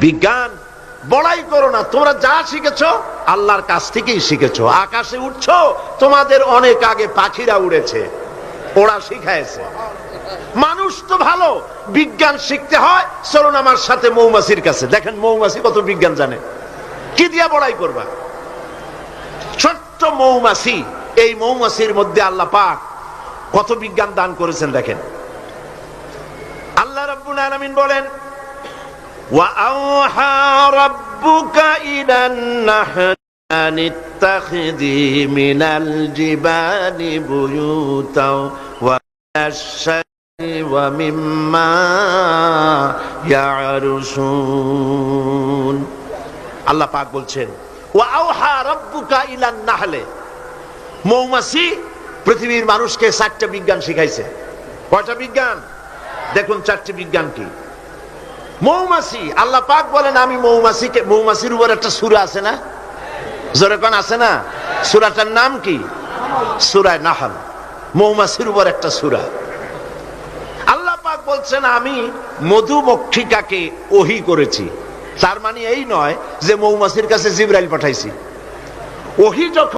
বিজ্ঞান বড়াই করো না, তোমরা যা শিখেছো আল্লাহর কাছ থেকেই শিখেছো। আকাশে উঠছো, তোমাদের অনেক আগে পাখিরা উড়েছে, ওরা শিখাইছে। মানুষ তো ভালো, বিজ্ঞান শিখতে হয়, চলুন আমার সাথে মৌমাছির কাছে, দেখেন মৌমাছি কত বিজ্ঞান জানে। কি দিয়া বড়াই করবা? ছোট্ট মৌমাছি, এই মৌমাছির মধ্যে আল্লাহ পাক কত বিজ্ঞান দান করেছেন দেখেন। আল্লাহ রাব্বুল আলামিন বলেন, وَأَوْحَى رَبُّكَ إِلَى النَّحْلِ أَنِ اتَّخِذِي مِنَ الْجِبَالِ بُيُوتًا وَمِنَ الشَّجَرِ وَمِمَّا يَعْرُشُونَ। আল্লাহ পাক বলছেন, وَأَوْحَى رَبُّكَ إِلَى النَّحْلِ, মৌমাছি পৃথিবীর মানুষকে 4টা বিজ্ঞান শিখাইছে। কয়টা বিজ্ঞান? দেখুন 4টি বিজ্ঞান কি। মৌমাছি, আল্লাহ পাক বলেন আমি মৌমাছিকে, মৌমাছির উপর একটা সূরা আছে না, জোরে কোন আছে না? সূরাটার নাম কি? সূরা নাহল। মৌমাছির উপর একটা সূরা। আল্লাহ পাক বলছেন আমি মধুমক্ষিকাকে ওহী করেছি। তার মানে এই নয় যে মৌমাছির কাছে জিবরাইল পাঠাইছি। ওহী যখন